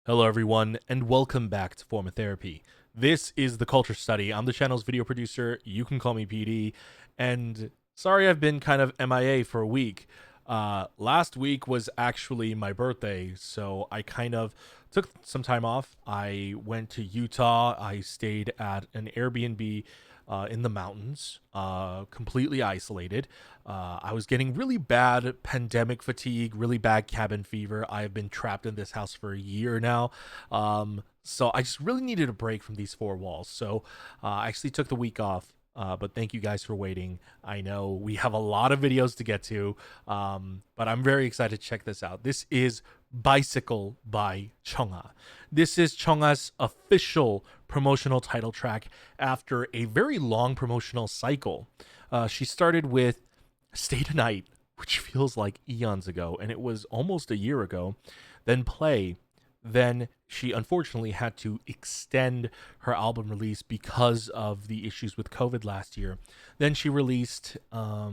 Hello everyone, and welcome back to Form of Therapy. This is the Culture Study. I'm the channel's video producer. You can call me PD. And sorry I've been kind of MIA for a week. Last week was actually my birthday, so I kind of took some time off. I went to Utah. I stayed at an Airbnb in the mountains, completely isolated. I was getting really bad pandemic fatigue, really bad cabin fever. I have been trapped in this house for a year now. So I just really needed a break from these four walls. So I actually took the week off. But thank you guys for waiting. I know we have a lot of videos to get to, but I'm very excited to check this out. This is Bicycle by CHUNGHA. This is CHUNGHA's official promotional title track after a very long promotional cycle. She started with Stay Tonight, which feels like eons ago, and it was almost a year ago. Then Play. Then she unfortunately had to extend her album release because of the issues with COVID last year. Then she released A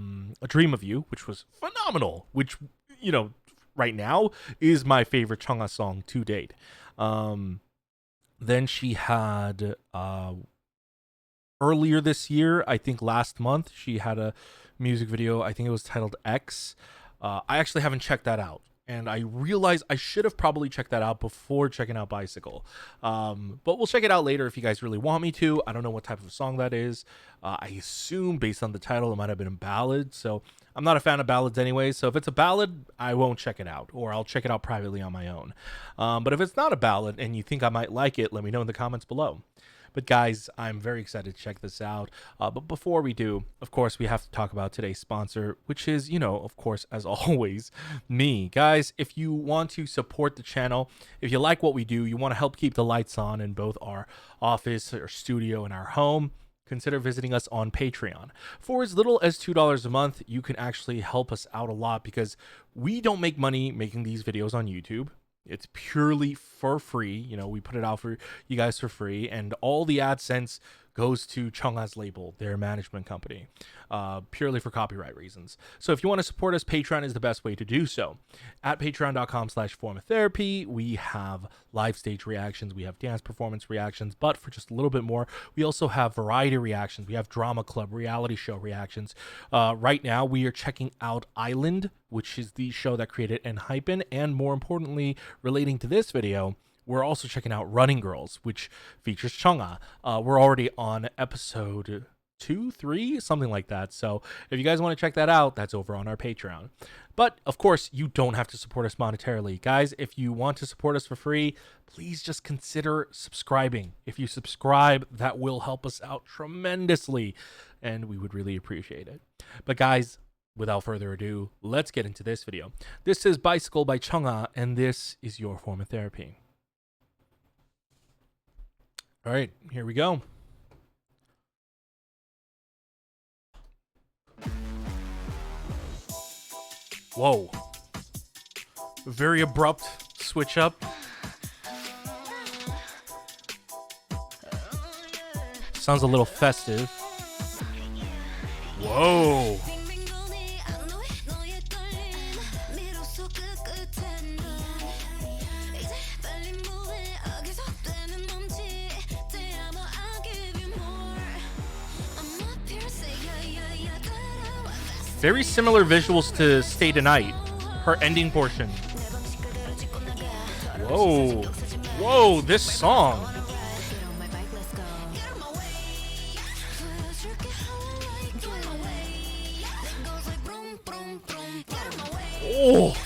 Dream of You, which was phenomenal, which, you know, right now is my favorite CHUNGHA song to date. Then she had earlier this year, I think last month, she had a music video. I think it was titled X. I actually haven't checked that out. And I realized I should have probably checked that out before checking out Bicycle. But we'll check it out later if you guys really want me to. I don't know what type of song that is. I assume based on the title, it might have been a ballad. So I'm not a fan of ballads anyway. So if it's a ballad, I won't check it out. Or I'll check it out privately on my own. But if it's not a ballad and you think I might like it, let me know in the comments below. But guys, I'm very excited to check this out. But before we do, of course, we have to talk about today's sponsor, which is, you know, of course, as always, me. Guys, if you want to support the channel, if you like what we do, you want to help keep the lights on in both our office, our studio, and our home, consider visiting us on Patreon. For as little as $2 a month, you can actually help us out a lot because we don't make money making these videos on YouTube. It's purely for free. You know, we put it out for you guys for free, and all the AdSense goes to CHUNGHA's label, their management company, purely for copyright reasons. So if you want to support us, Patreon is the best way to do so. At patreon.com/formatherapy, we have live stage reactions, we have dance performance reactions, but for just a little bit more, we also have variety reactions, we have drama club, reality show reactions. Right now, we are checking out Island, which is the show that created Enhypen, and more importantly, relating to this video, we're also checking out Running Girls, which features CHUNGHA. We're already on episode 2, 3, something like that. So if you guys want to check that out, that's over on our Patreon. But of course, you don't have to support us monetarily. Guys, if you want to support us for free, please just consider subscribing. If you subscribe, that will help us out tremendously, and we would really appreciate it. But guys, without further ado, let's get into this video. This is Bicycle by CHUNGHA, and this is your form of therapy. All right, here we go. Whoa. Very abrupt switch up. Sounds a little festive. Whoa. Very similar visuals to Stay Tonight, her ending portion. Whoa. Whoa, this song. Oh.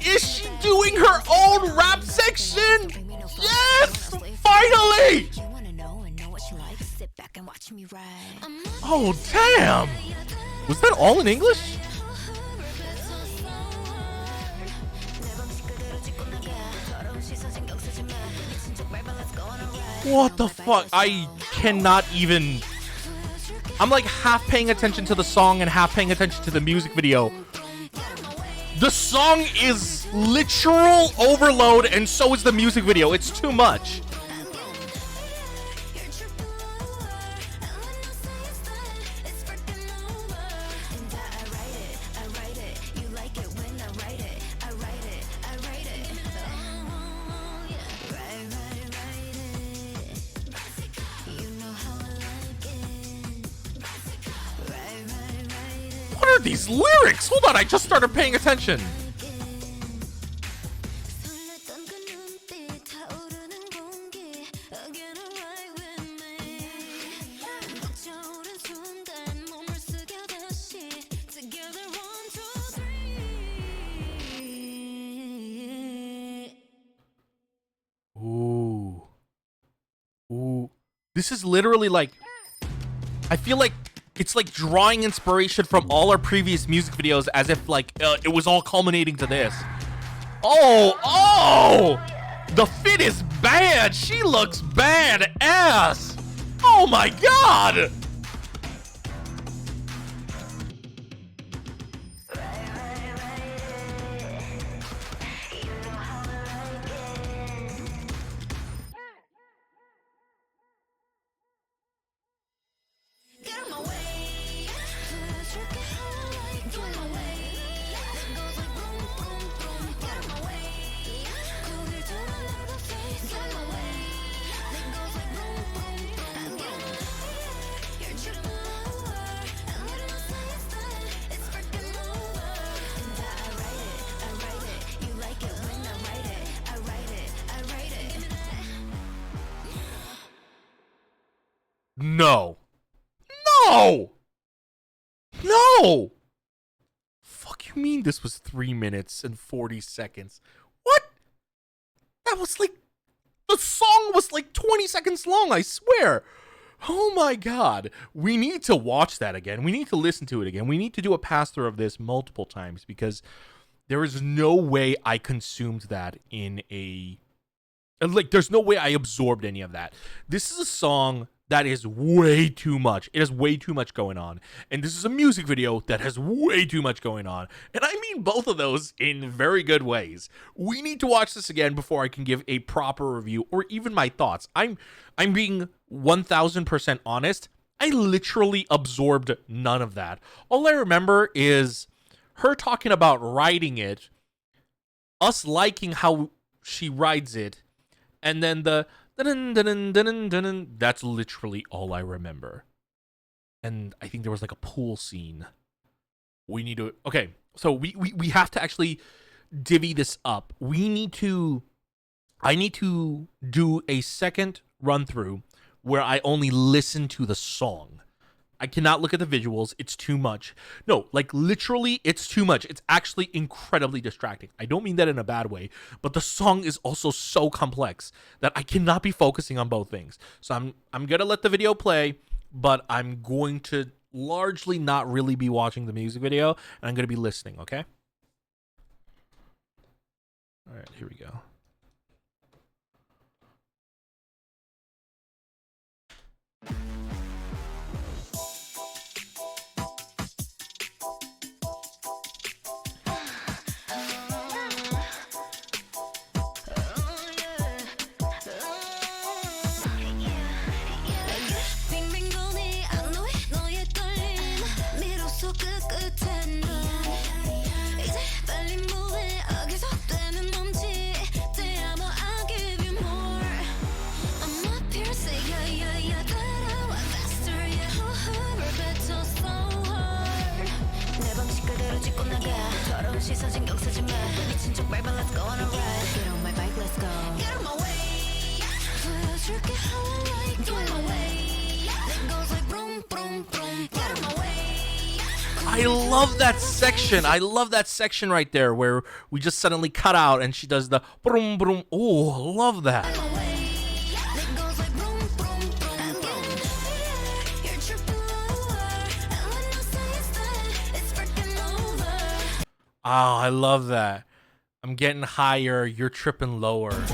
Is she doing her own rap section? Yes! Finally! Oh, damn! Was that all in English? What the fuck? I cannot even I'm like half paying attention to the song and half paying attention to the music video. The song is literal overload, and so is the music video. It's too much. What are these lyrics? Hold on, I just started paying attention. Ooh. Ooh. This is literally like, I feel like it's like drawing inspiration from all our previous music videos, as if like it was all culminating to this. Oh, the fit is bad. She looks bad ass. Oh my god. No. No! No! Fuck you mean this was 3 minutes and 40 seconds? What? That was like... The song was like 20 seconds long, I swear. Oh my god. We need to watch that again. We need to listen to it again. We need to do a pass-through of this multiple times, because there is no way I consumed that in a... Like, there's no way I absorbed any of that. This is a song that is way too much. It has way too much going on. And this is a music video that has way too much going on. And I mean both of those in very good ways. We need to watch this again before I can give a proper review or even my thoughts. I'm being 1000% honest. I literally absorbed none of that. All I remember is her talking about writing it, us liking how she rides it, and then the that's literally all I remember. And I think there was like a pool scene. We need to... Okay, so we have to actually divvy this up. I need to do a second run through where I only listen to the song. I cannot look at the visuals. It's too much. No, like literally it's too much. It's actually incredibly distracting. I don't mean that in a bad way, but the song is also so complex that I cannot be focusing on both things. So I'm going to let the video play, but I'm going to largely not really be watching the music video, and I'm going to be listening, okay? All right, here we go. I love that section. I love that section right there where we just suddenly cut out and she does the brum brum. Oh, I love that. Oh, I love that. I'm getting higher, you're tripping lower.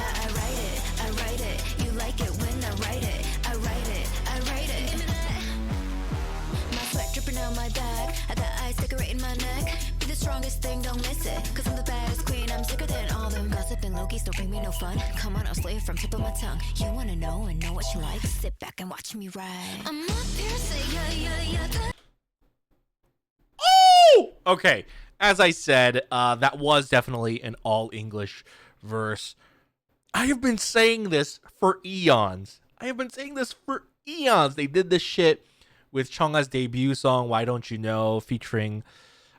I got eyes decorating my neck. Be the strongest thing, don't miss it. Cause I'm the baddest queen, I'm sicker than all them. Gossip and Loki's don't bring me no fun. Come on, I'll slay it from tip of my tongue. You wanna know and know what she likes? Sit back and watch me ride. I'm up here, say yeah. Oh! Okay, as I said, that was definitely an all-English verse. I have been saying this for eons. They did this shit with CHUNGHA's debut song, Why Don't You Know, featuring,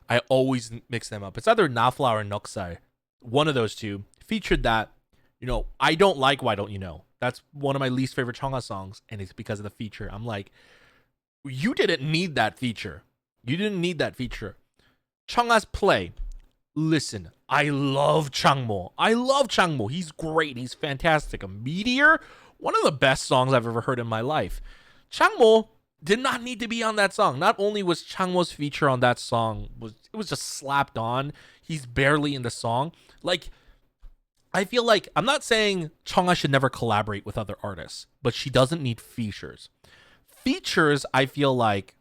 I always mix them up. It's either Nafla or Noksai. One of those two featured that. You know, I don't like Why Don't You Know. That's one of my least favorite CHUNGHA songs, and it's because of the feature. I'm like, you didn't need that feature. CHUNGHA's play. Listen, I love Changmo. He's great. He's fantastic. A Meteor, one of the best songs I've ever heard in my life. Changmo did not need to be on that song. Not only was Changmo's feature on that song, it was just slapped on. He's barely in the song. Like, I feel like, I'm not saying CHUNGHA should never collaborate with other artists, but she doesn't need features. Features, I feel like,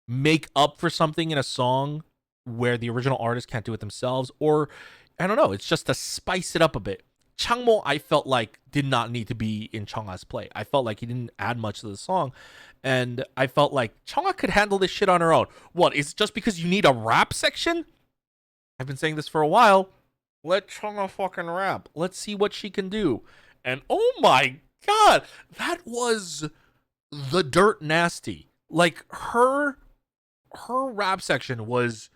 make up for something in a song where the original artist can't do it themselves, or I don't know, it's just to spice it up a bit. Changmo, I felt like, did not need to be in CHUNGHA's play. I felt like he didn't add much to the song, and I felt like CHUNGHA could handle this shit on her own. What, is it just because you need a rap section? I've been saying this for a while. Let CHUNGHA fucking rap. Let's see what she can do. And oh my god, that was the dirt nasty. Like, her rap section was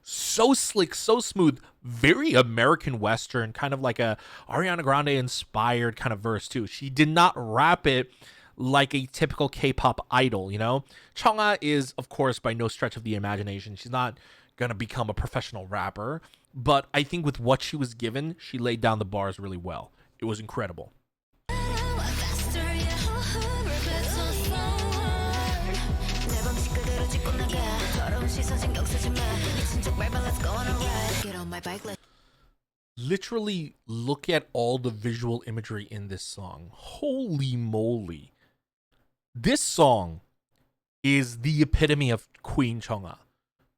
so slick, so smooth, very American Western, kind of like a Ariana Grande inspired kind of verse too. She did not rap it like a typical K-pop idol, you know? CHUNGHA is, of course, by no stretch of the imagination, she's not gonna become a professional rapper, but I think with what she was given, she laid down the bars really well. It was incredible. Literally, look at all the visual imagery in this song. Holy moly. This song is the epitome of Queen CHUNGHA.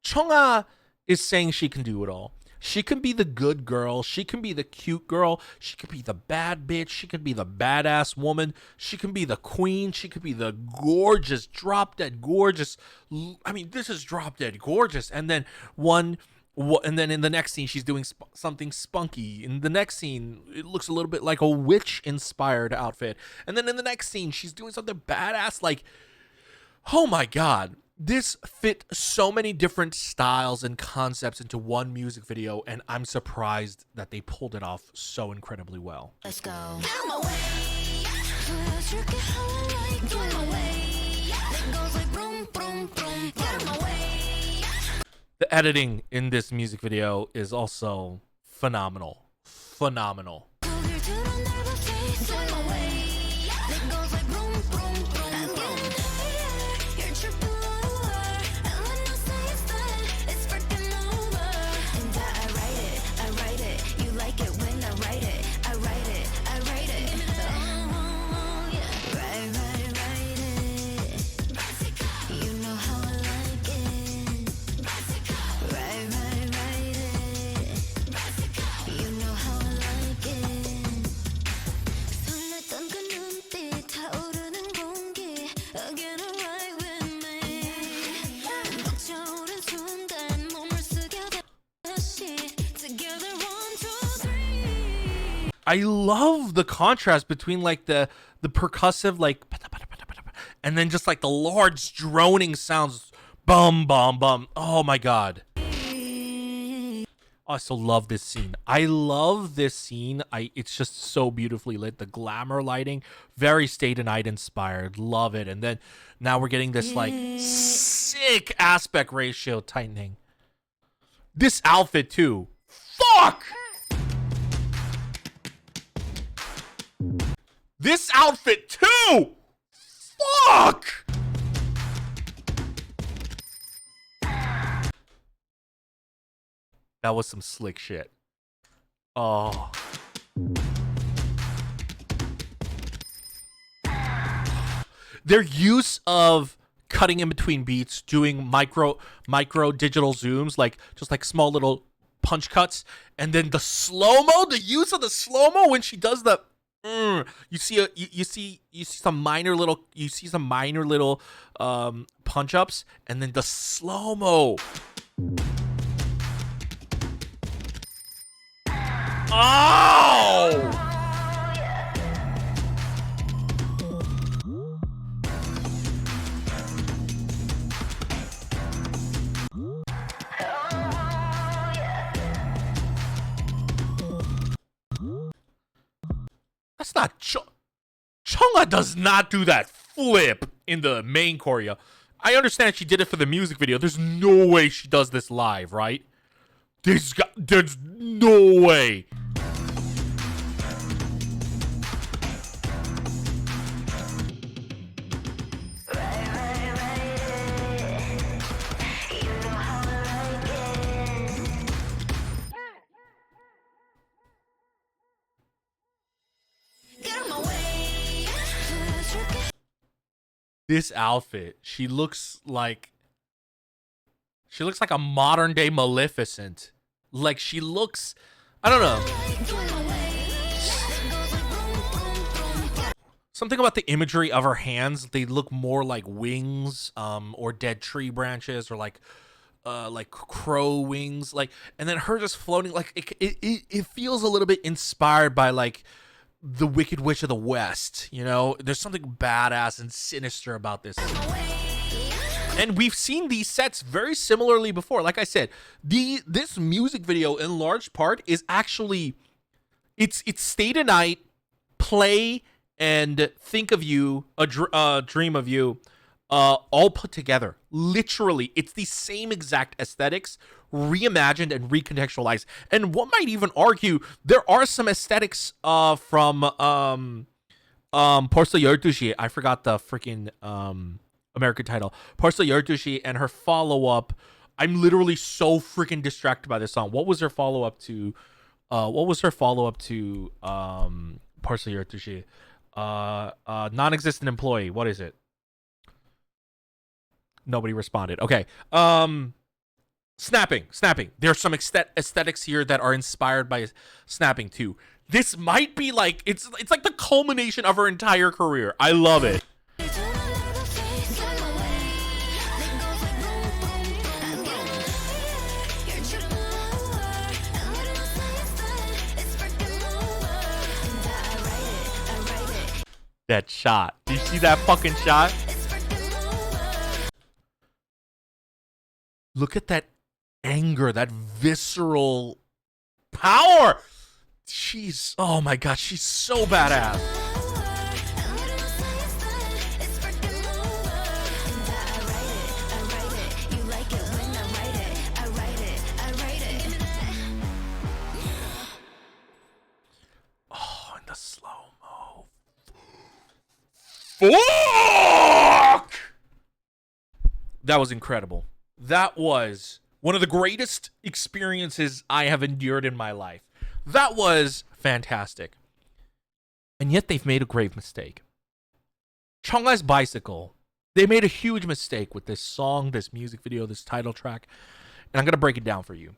CHUNGHA is saying she can do it all. She can be the good girl. She can be the cute girl. She can be the bad bitch. She can be the badass woman. She can be the queen. She could be the gorgeous, drop dead gorgeous. I mean, this is drop dead gorgeous. And then in the next scene, she's doing something spunky. In the next scene, it looks a little bit like a witch-inspired outfit. And then in the next scene, she's doing something badass. Like, oh my god. This fit so many different styles and concepts into one music video, and I'm surprised that they pulled it off so incredibly well. Let's go. The editing in this music video is also phenomenal. I love the contrast between like the percussive like and then just like the large droning sounds, bum bum bum. Oh my god. I also love this scene. It's just so beautifully lit. The glamour lighting, very Stay the Night inspired. Love it. And then now we're getting this like sick aspect ratio tightening. This outfit too. Fuck! This outfit too! Fuck! That was some slick shit. Oh. Their use of cutting in between beats, doing micro digital zooms, like just like small little punch cuts, and then the slow-mo, the use of the slow-mo when she does the you see some minor little punch ups, and then the slow-mo. Oh! That's not CHUNGHA does not do that flip in the main choreo. I understand she did it for the music video. There's no way she does this live, right? There's no way. This outfit, she looks like a modern day Maleficent. Like she looks, I don't know. Something about the imagery of her hands, they look more like wings, or dead tree branches, or like crow wings, like, and then her just floating, like it feels a little bit inspired by like the Wicked Witch of the West, you know? There's something badass and sinister about this. And we've seen these sets very similarly before. Like I said, this music video in large part is actually it's Stay the Night, Play, and Think of You, Dream of You, all put together. Literally, it's the same exact aesthetics, reimagined and recontextualized. And one might even argue there are some aesthetics from 벌써 12시. I forgot the freaking American title. 벌써 12시, and her follow-up. I'm literally so freaking distracted by this song. What was her follow-up to 벌써 12시? Non-existent employee. What is it? Nobody responded. Okay. Snapping. There's some aesthetics here that are inspired by snapping too. This might be like it's like the culmination of her entire career. I love it. That shot. Do you see that fucking shot? Look at that anger, that visceral power. Oh my god, she's so badass. Oh, and the slow-mo. Fuck! That was incredible. That was one of the greatest experiences I have endured in my life. That was fantastic. And yet they've made a grave mistake. CHUNGHA's Bicycle. They made a huge mistake with this song, this music video, this title track. And I'm going to break it down for you.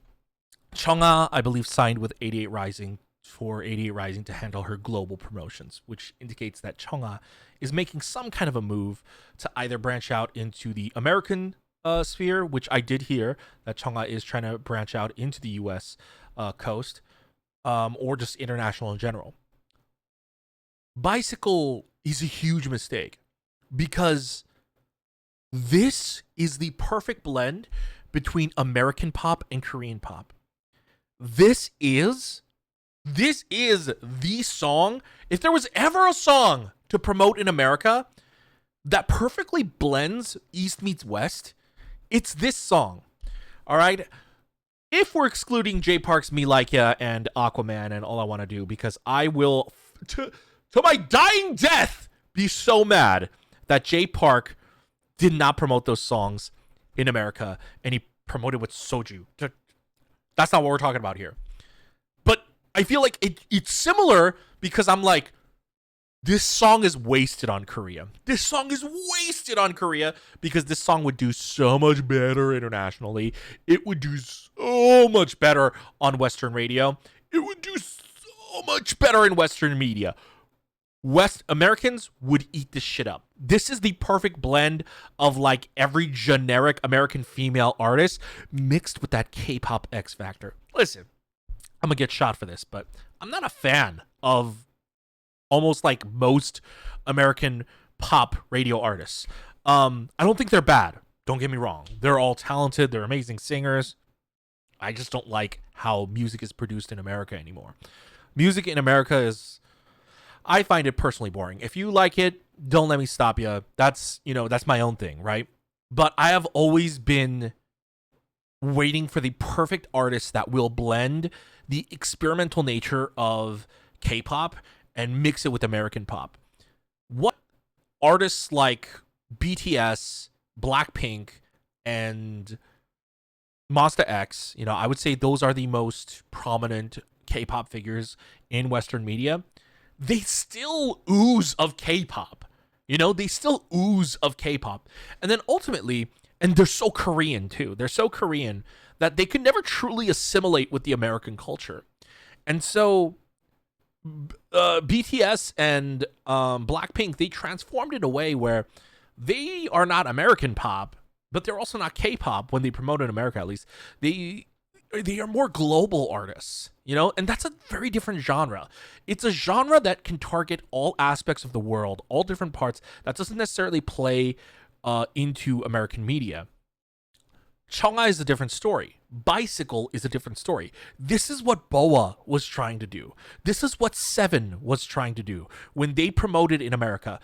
CHUNGHA, I believe, signed with 88 Rising for 88 Rising to handle her global promotions, which indicates that CHUNGHA is making some kind of a move to either branch out into the American sphere, which I did hear that CHUNGHA is trying to branch out into the US coast, or just international in general. Bicycle is a huge mistake because this is the perfect blend between American pop and Korean pop. This is the song. If there was ever a song to promote in America that perfectly blends East meets West, it's this song. All right. If we're excluding Jay Park's Me Like Ya and Aquaman and All I Want to Do, because I will, to my dying death, be so mad that Jay Park did not promote those songs in America and he promoted with Soju. That's not what we're talking about here. But I feel like it's similar because I'm like, This song is wasted on Korea. This song is wasted on Korea because this song would do so much better internationally. It would do so much better on Western radio. It would do so much better in Western media. West Americans would eat this shit up. This is the perfect blend of like every generic American female artist mixed with that K-pop X factor. Listen, I'm gonna get shot for this, but I'm not a fan of almost like most American pop radio artists. I don't think they're bad. Don't get me wrong. They're all talented. They're amazing singers. I just don't like how music is produced in America anymore. Music in America is, I find it personally boring. If you like it, don't let me stop you. That's my own thing, right? But I have always been waiting for the perfect artist that will blend the experimental nature of K-pop and mix it with American pop. What artists like BTS, Blackpink, and Monsta X, I would say those are the most prominent K-pop figures in Western media. They still ooze of K-pop. They still ooze of K-pop. And then ultimately, and they're so Korean too. They're so Korean that they could never truly assimilate with the American culture. And so BTS and Blackpink, they transformed in a way where they are not American pop, but they're also not K-pop when they promote in America, at least. They are more global artists, and that's a very different genre. It's a genre that can target all aspects of the world, all different parts. That doesn't necessarily play into American media. CHUNGHA is a different story. Bicycle is a different story. This is what BoA was trying to do. This is what Seven was trying to do when they promoted in America.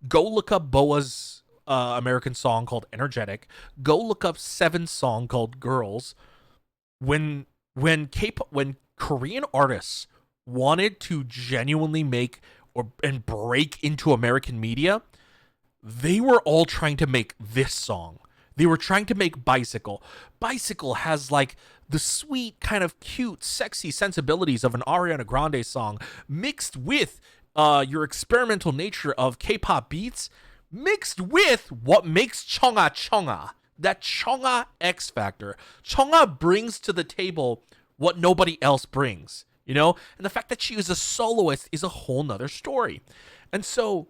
Go look up BoA's American song called Energetic. Go look up Seven's song called Girls. When Korean artists wanted to genuinely make and break into American media, they were all trying to make this song. They were trying to make Bicycle. Bicycle has like the sweet, kind of cute, sexy sensibilities of an Ariana Grande song mixed with your experimental nature of K-pop beats, mixed with what makes CHUNGHA CHUNGHA. That CHUNGHA X factor. CHUNGHA brings to the table what nobody else brings, and the fact that she is a soloist is a whole nother story. And so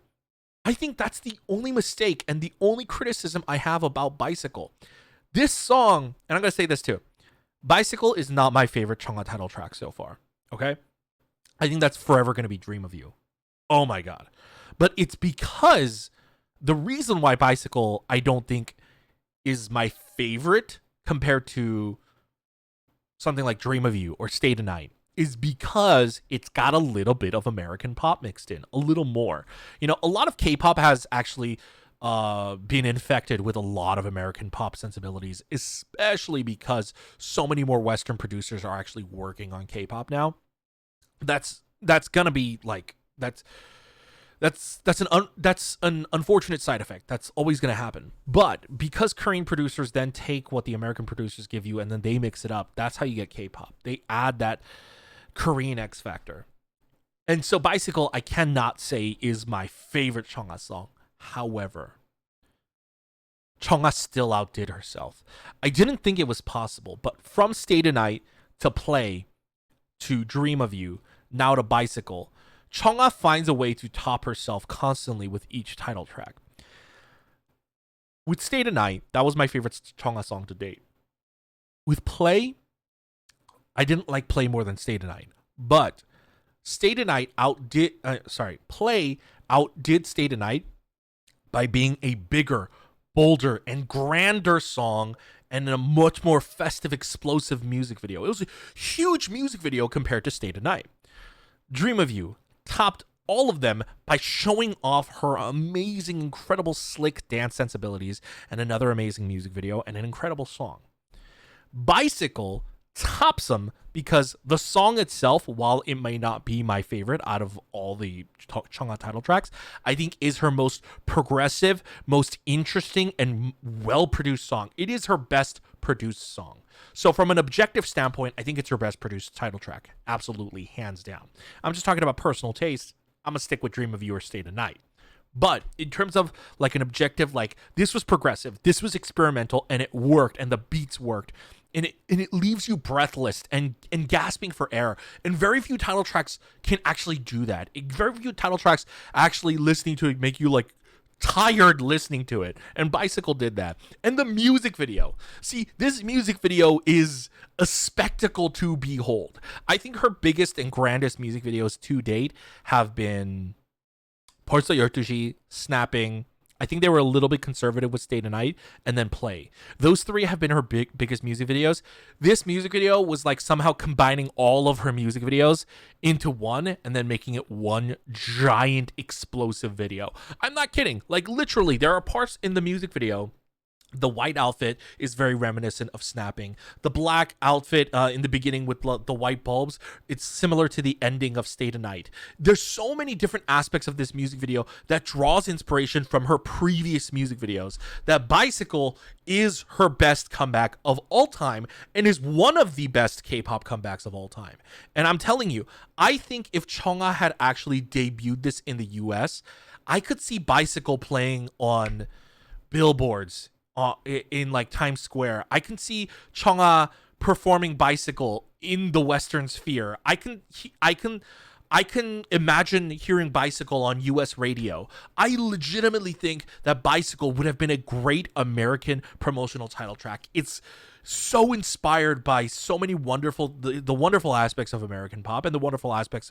I think that's the only mistake and the only criticism I have about Bicycle. This song, and I'm going to say this too, Bicycle is not my favorite CHUNGHA title track so far, okay? I think that's forever going to be Dream of You. Oh my God. But it's because the reason why Bicycle I don't think is my favorite compared to something like Dream of You or Stay the Night is because it's got a little bit of American pop mixed in, a little more. A lot of K-pop has actually been infected with a lot of American pop sensibilities, especially because so many more Western producers are actually working on K-pop now. That's gonna be like that's an unfortunate side effect. That's always going to happen. But because Korean producers then take what the American producers give you and then they mix it up, that's how you get K-pop. They add that Korean X factor. And so Bicycle, I cannot say is my favorite CHUNGHA song. However, CHUNGHA still outdid herself. I didn't think it was possible, but from Stay the Night to Play to Dream of You, now to Bicycle, CHUNGHA finds a way to top herself constantly with each title track. With Stay the Night, that was my favorite CHUNGHA song to date. With Play, I didn't like Play more than Stay the Night, but Play outdid Stay the Night by being a bigger, bolder, and grander song and a much more festive, explosive music video. It was a huge music video compared to Stay the Night. Dream of You topped all of them by showing off her amazing, incredible, slick dance sensibilities and another amazing music video and an incredible song. Bicycle tops them because the song itself, while it may not be my favorite out of all the CHUNGHA title tracks, I think is her most progressive, most interesting, and well-produced song. It is her best produced song. So from an objective standpoint, I think it's her best produced title track. Absolutely, hands down. I'm just talking about personal taste. I'm gonna stick with Dream of You or Stay the Night. But in terms of like an objective, like this was progressive, this was experimental, and it worked, and the beats worked, and it leaves you breathless and gasping for air. And very few title tracks can actually do that. Very few title tracks actually listening to it make you like tired listening to it, and Bicycle did that. And the music video, see, this music video is a spectacle to behold. I think her biggest and grandest music videos to date have been 벌써 12시, Snapping. I think they were a little bit conservative with Stay the Night, and then Play. Those three have been her biggest music videos. This music video was like somehow combining all of her music videos into one and then making it one giant explosive video. I'm not kidding. Like literally, there are parts in the music video. The white outfit is very reminiscent of Snapping. The black outfit in the beginning with the white bulbs, it's similar to the ending of Stay the Night. There's so many different aspects of this music video that draws inspiration from her previous music videos, that Bicycle is her best comeback of all time and is one of the best K-pop comebacks of all time. And I'm telling you, I think if CHUNGHA had actually debuted this in the US, I could see Bicycle playing on billboards in like Times Square. I can see CHUNGHA performing Bicycle in the Western Sphere. I can imagine hearing Bicycle on US radio. I legitimately think that Bicycle would have been a great American promotional title track. It's so inspired by so many wonderful the wonderful aspects of American pop and the wonderful aspects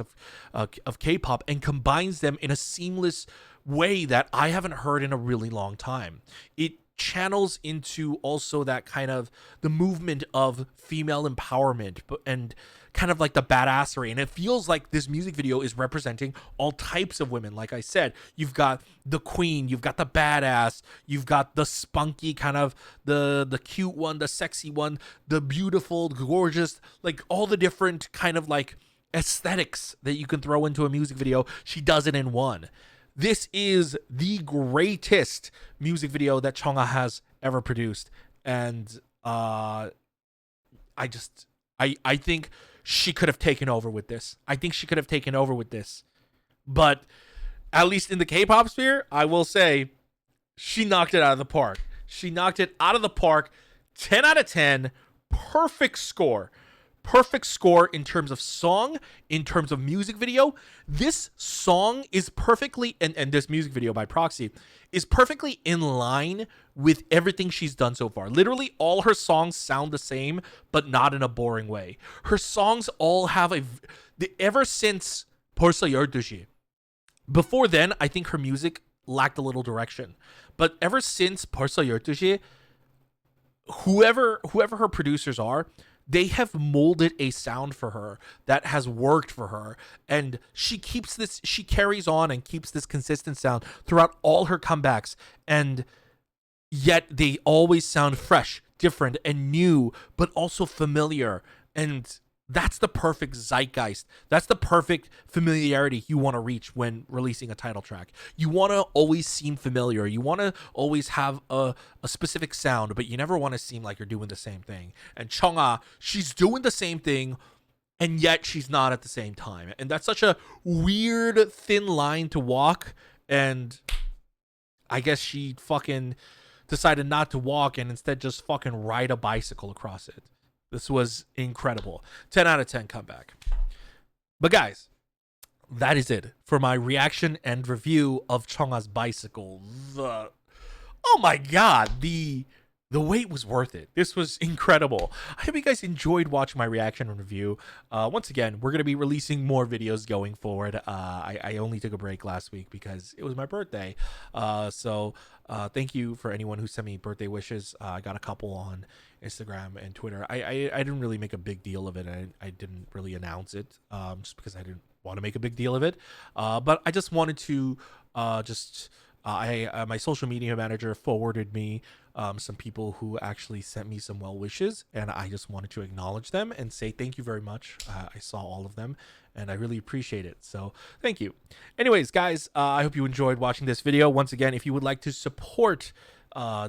of K-pop, and combines them in a seamless way that I haven't heard in a really long time. It channels into also that kind of the movement of female empowerment and kind of like the badassery, and it feels like this music video is representing all types of women. Like I said, you've got the queen, you've got the badass, you've got the spunky kind of the cute one, the sexy one, the beautiful, gorgeous, like all the different kind of like aesthetics that you can throw into a music video. She does it in one. This is the greatest music video that CHUNGHA has ever produced, and I think she could have taken over with this. But at least in the K-pop sphere, I will say she knocked it out of the park. 10 out of 10, perfect score. Perfect score in terms of song, in terms of music video. This song is perfectly, and this music video by proxy, is perfectly in line with everything she's done so far. Literally all her songs sound the same, but not in a boring way. Her songs all have ever since 벌써 12시. Before then, I think her music lacked a little direction. But ever since 벌써 12시, whoever her producers are, they have molded a sound for her that has worked for her, and she carries on and keeps this consistent sound throughout all her comebacks, and yet they always sound fresh, different, and new, but also familiar. And that's the perfect zeitgeist. That's the perfect familiarity you want to reach when releasing a title track. You want to always seem familiar. You want to always have a specific sound, but you never want to seem like you're doing the same thing. And CHUNGHA, she's doing the same thing, and yet she's not at the same time. And that's such a weird, thin line to walk. And I guess she fucking decided not to walk and instead just fucking ride a bicycle across it. This was incredible. 10 out of 10 comeback. But guys, that is it for my reaction and review of CHUNGHA's Bicycle. Oh my god, the wait was worth it. This was incredible. I hope you guys enjoyed watching my reaction and review. Once again, we're going to be releasing more videos going forward. I only took a break last week because it was my birthday. So thank you for anyone who sent me birthday wishes. I got a couple on Instagram and Twitter. I didn't really make a big deal of it. I didn't really announce it just because I didn't want to make a big deal of it. But I just wanted to my social media manager forwarded me some people who actually sent me some well wishes, and I just wanted to acknowledge them and say thank you very much. I saw all of them and I really appreciate it, so thank you. Anyways, guys, I hope you enjoyed watching this video. Once again, if you would like to support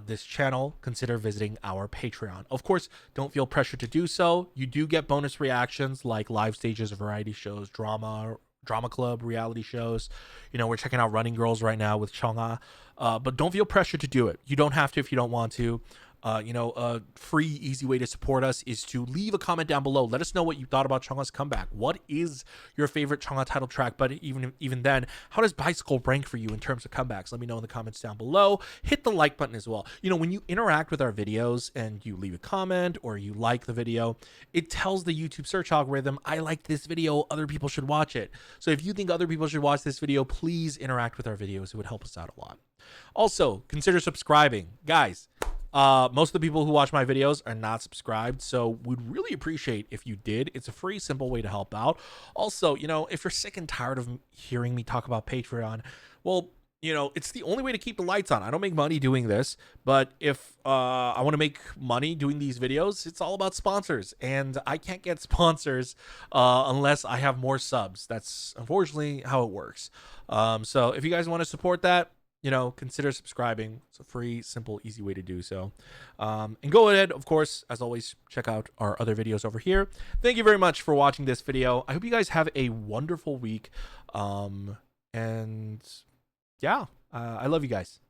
this channel, consider visiting our Patreon. Of course, don't feel pressured to do so. You do get bonus reactions like live stages of variety shows, drama, drama club reality shows. You know, we're checking out Running Girls right now with CHUNGHA. But don't feel pressure to do it. You don't have to if you don't want to. A free, easy way to support us is to leave a comment down below. Let us know what you thought about CHUNGHA's comeback. What is your favorite CHUNGHA title track? But even then, how does Bicycle rank for you in terms of comebacks? Let me know in the comments down below. Hit the like button as well. You know, when you interact with our videos and you leave a comment or you like the video, it tells the YouTube search algorithm, I like this video, other people should watch it. So if you think other people should watch this video, please interact with our videos. It would help us out a lot. Also, consider subscribing. Guys, most of the people who watch my videos are not subscribed, so we'd really appreciate if you did. It's a free, simple way to help out. Also, you know, if you're sick and tired of hearing me talk about Patreon, well, you know, it's the only way to keep the lights on. I don't make money doing this, but if I want to make money doing these videos, it's all about sponsors, and I can't get sponsors unless I have more subs. That's unfortunately how it works. So if you guys want to support that, you know, consider subscribing. It's a free, simple, easy way to do so. And go ahead, of course, as always, check out our other videos over here. Thank you very much for watching this video. I hope you guys have a wonderful week. And yeah, I love you guys.